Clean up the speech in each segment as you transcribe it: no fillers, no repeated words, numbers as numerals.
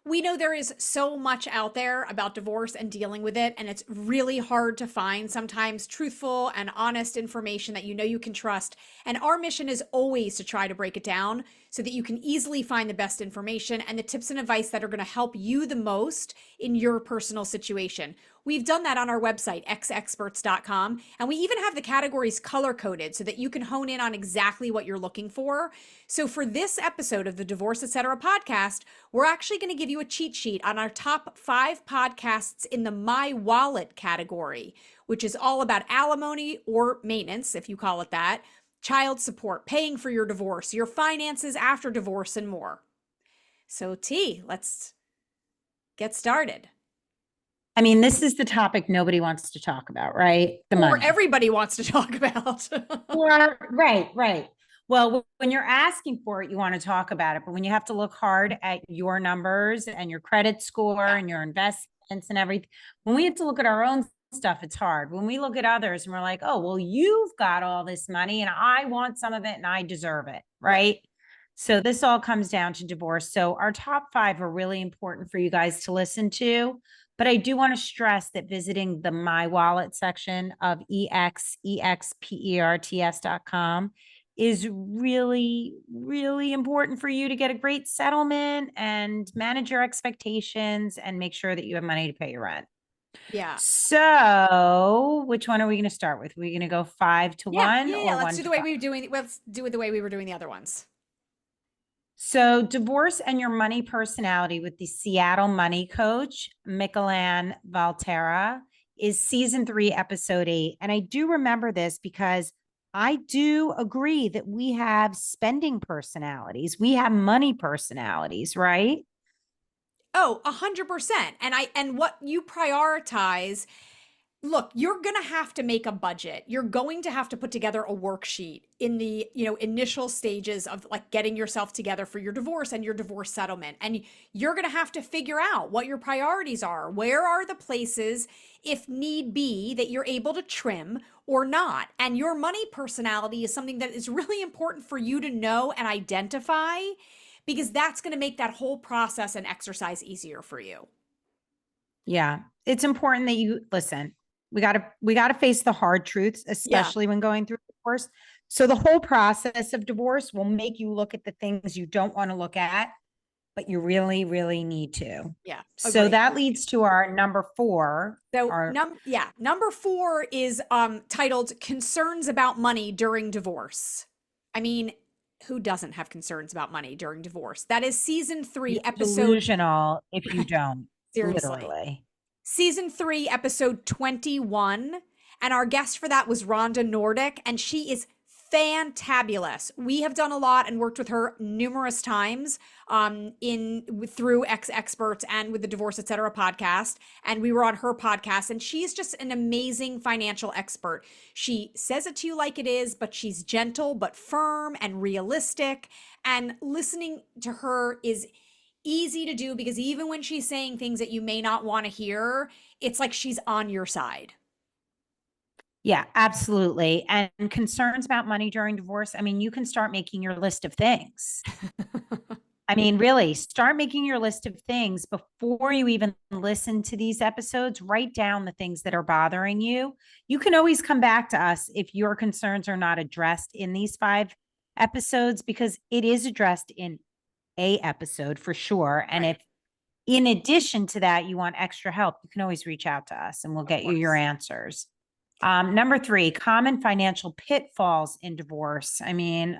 We know there is so much out there about divorce and dealing with it, and it's really hard to find sometimes truthful and honest information that you know you can trust. And our mission is always to try to break it down so that you can easily find the best information and the tips and advice that are going to help you the most in your personal situation. We've done that on our website, xexperts.com, and we even have the categories color coded so that you can hone in on exactly what you're looking for. So for this episode of the Divorce Etc. podcast, we're actually going to give you a cheat sheet on our top 5 podcasts in the myWALLET category, which is all about alimony or maintenance, if you call it that, child support, paying for your divorce, your finances after divorce, and more. So T, let's get started. I mean, this is the topic nobody wants to talk about, right? The money. Or everybody wants to talk about. Right. Well, when you're asking for it, you want to talk about it. But when you have to look hard at your numbers and your credit score and your investments and everything, when we have to look at our own stuff, it's hard. When we look at others and we're like, oh, well, you've got all this money and I want some of it and I deserve it, right? So this all comes down to divorce. So our top 5 are really important for you guys to listen to. But I do want to stress that visiting the myWALLET section of experts.com is really, really important for you to get a great settlement and manage your expectations and make sure that you have money to pay your rent. Yeah. So which one are we going to start with? Are we going to go 5 to 1? Yeah. Let's do the way we were doing. Let's do it the way we were doing the other ones. So divorce and your money personality with the Seattle money coach, Mikelann Valterra, is season 3, episode 8. And I do remember this because I do agree that we have spending personalities. We have money personalities, right? Oh, 100%. And what you prioritize. Look, you're going to have to make a budget. You're going to have to put together a worksheet in the, initial stages of like getting yourself together for your divorce and your divorce settlement. And you're going to have to figure out what your priorities are. Where are the places, if need be, that you're able to trim or not? And your money personality is something that is really important for you to know and identify, because that's going to make that whole process and exercise easier for you. Yeah. It's important that you listen. We got to face the hard truths, especially when going through divorce. So the whole process of divorce will make you look at the things you don't want to look at, but you really, really need to. Yeah. So that leads to our number 4. So number 4 is titled Concerns About Money During Divorce. I mean, who doesn't have concerns about money during divorce? That is season 3, episode. Delusional if you don't. Seriously. Literally. Season 3, episode 21. And our guest for that was Rhonda Noordyk, and she is fantabulous. We have done a lot and worked with her numerous times through X Experts and with the Divorce Etc. podcast. And we were on her podcast, and she's just an amazing financial expert. She says it to you like it is, but she's gentle but firm and realistic. And listening to her is easy to do because even when she's saying things that you may not want to hear, it's like she's on your side. Yeah, absolutely. And concerns about money during divorce. I mean, you can start making your list of things. I mean, really start making your list of things before you even listen to these episodes. Write down the things that are bothering you. You can always come back to us if your concerns are not addressed in these 5 episodes, because it is addressed in a episode for sure. And if in addition to that, you want extra help, you can always reach out to us and we'll get you your answers. Number 3, common financial pitfalls in divorce. I mean,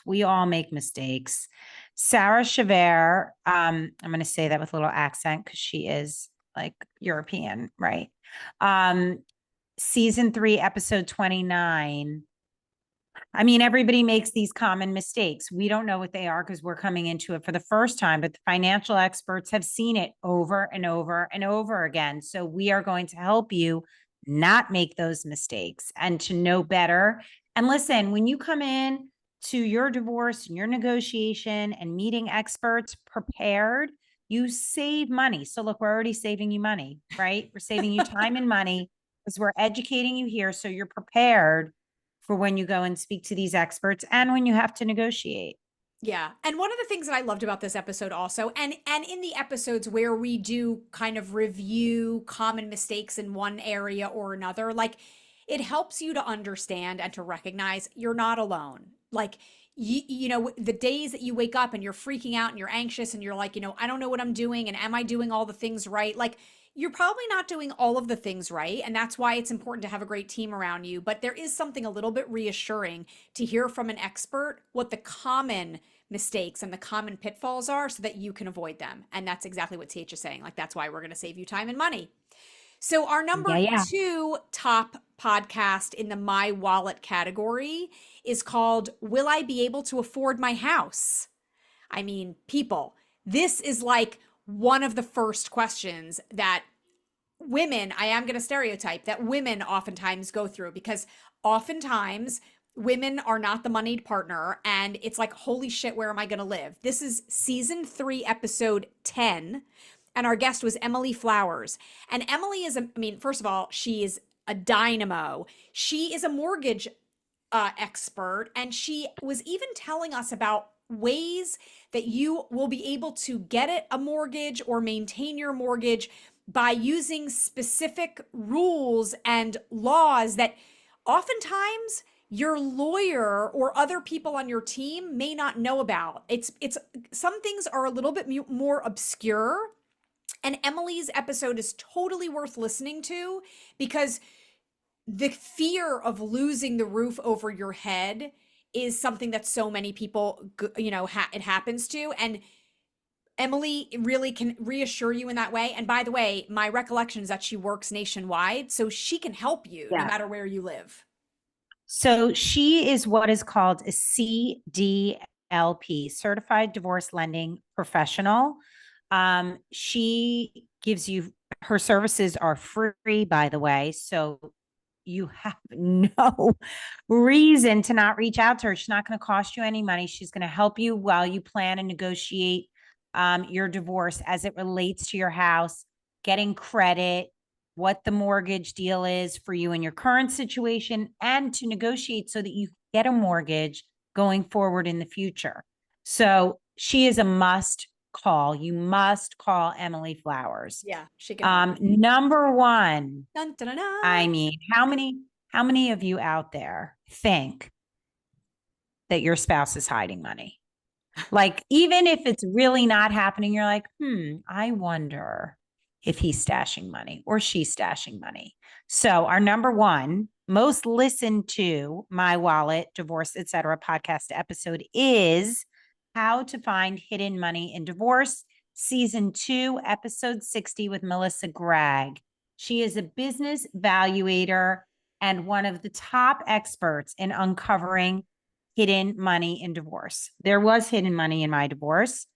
we all make mistakes. Sara Chevere, I'm going to say that with a little accent because she is like European, right? Season 3, episode 29. I mean, everybody makes these common mistakes. We don't know what they are because we're coming into it for the first time, but the financial experts have seen it over and over and over again. So we are going to help you not make those mistakes and to know better. And listen, when you come in to your divorce and your negotiation and meeting experts prepared, you save money. So look, we're already saving you money, right? We're saving you time and money because we're educating you here. So you're prepared for when you go and speak to these experts and when you have to negotiate. Yeah. And one of the things that I loved about this episode also, and in the episodes where we do kind of review common mistakes in one area or another, like it helps you to understand and to recognize you're not alone. Like you know, the days that you wake up and you're freaking out and you're anxious and you're like, you know, I don't know what I'm doing and am I doing all the things right? Like you're probably not doing all of the things right, and that's why it's important to have a great team around you, but there is something a little bit reassuring to hear from an expert what the common mistakes and the common pitfalls are so that you can avoid them. And that's exactly what TH is saying. Like, that's why we're going to save you time and money. So, our Yeah, number yeah. two top podcast in the My Wallet category is called Will I Be Able to Afford My House? I mean, people, this is like one of the first questions that women, I am going to stereotype, that women oftentimes go through, because oftentimes women are not the moneyed partner and it's like, holy shit, where am I going to live? This is season 3, episode 10. And our guest was Emilie Flowers. And Emilie is, I mean, first of all, she is a dynamo. She is a mortgage expert. And she was even telling us about ways that you will be able to get it a mortgage or maintain your mortgage by using specific rules and laws that oftentimes your lawyer or other people on your team may not know about. It's some things are a little bit more obscure, and Emilie's episode is totally worth listening to because the fear of losing the roof over your head is something that so many people, you know, it happens to. And Emilie really can reassure you in that way. And by the way, my recollection is that she works nationwide, so she can help you no Yeah. matter where you live. So she is what is called a CDLP, Certified Divorce Lending Professional. She gives you, her services are free, by the way. So you have no reason to not reach out to her. She's not going to cost you any money. She's going to help you while you plan and negotiate your divorce as it relates to your house, getting credit, what the mortgage deal is for you in your current situation, and to negotiate so that you get a mortgage going forward in the future. So she is a must call. You must call Emilie Flowers. Yeah, she can help. Number one, Dun, dun, dun, dun. I mean, how many of you out there think that your spouse is hiding money? Like, even if it's really not happening, you're like, I wonder if he's stashing money or she's stashing money. So our number one most listened to My Wallet, Divorce, Etc. podcast episode is How to Find Hidden Money in Divorce, season 2, episode 60 with Melissa Gragg. She is a business valuator and one of the top experts in uncovering hidden money in divorce. There was hidden money in my divorce.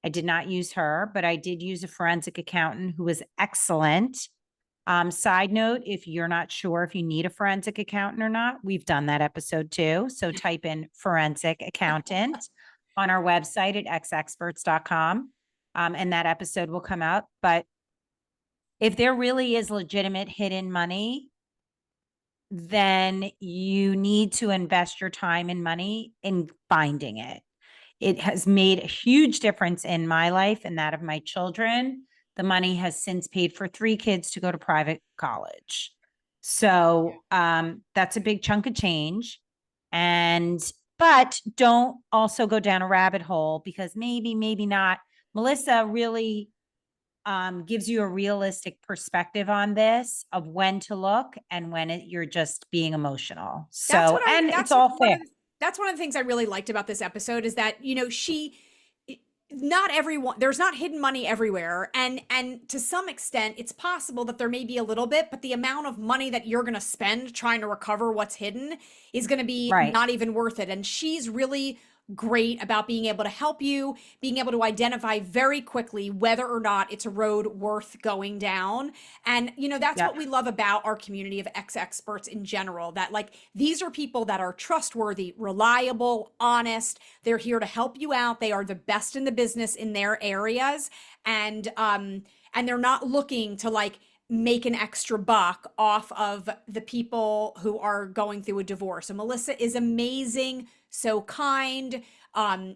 I did not use her, but I did use a forensic accountant who was excellent. Side note, if you're not sure if you need a forensic accountant or not, we've done that episode too. So type in forensic accountant on our website at xexperts.com, and that episode will come out. But if there really is legitimate hidden money, then you need to invest your time and money in finding it. It has made a huge difference in my life and that of my children. The money has since paid for 3 kids to go to private college. So that's a big chunk of change. But don't also go down a rabbit hole, because maybe not. Melissa really gives you a realistic perspective on this of when to look and when you're just being emotional. So, it's all fair. That's one of the things I really liked about this episode is that, you know, not everyone, there's not hidden money everywhere. And to some extent, it's possible that there may be a little bit, but the amount of money that you're going to spend trying to recover what's hidden is going to be not even worth it. And she's really great about being able to help you, being able to identify very quickly whether or not it's a road worth going down. And, you know, that's what we love about our community of experts in general, that like, these are people that are trustworthy, reliable, honest. They're here to help you out. They are the best in the business in their areas. And they're not looking to like make an extra buck off of the people who are going through a divorce. So Melissa is amazing, so kind.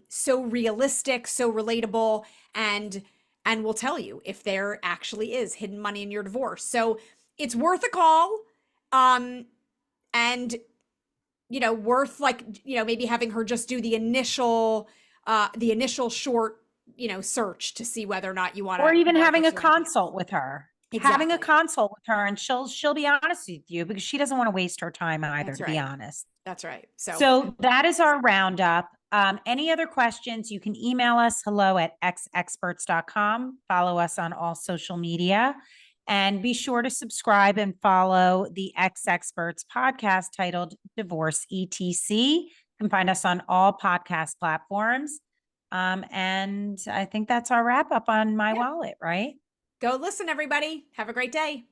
so realistic, so relatable, and will tell you if there actually is hidden money in your divorce. So it's worth a call. And worth, like, maybe having her just do the initial short, search to see whether or not you want to, Or even having a pursue anything else. consult with her. Having a Exactly. consult with her, and she'll be honest with you, because she doesn't want to waste her time either, That's to be right. honest. That's right. So So that is our roundup. Any other questions, you can email us hello@xexperts.com. Follow us on all social media, and be sure to subscribe and follow the X Experts podcast titled Divorce ETC. You can find us on all podcast platforms. And I think that's our wrap up on my yeah, wallet, right? go listen, everybody. Have a great day.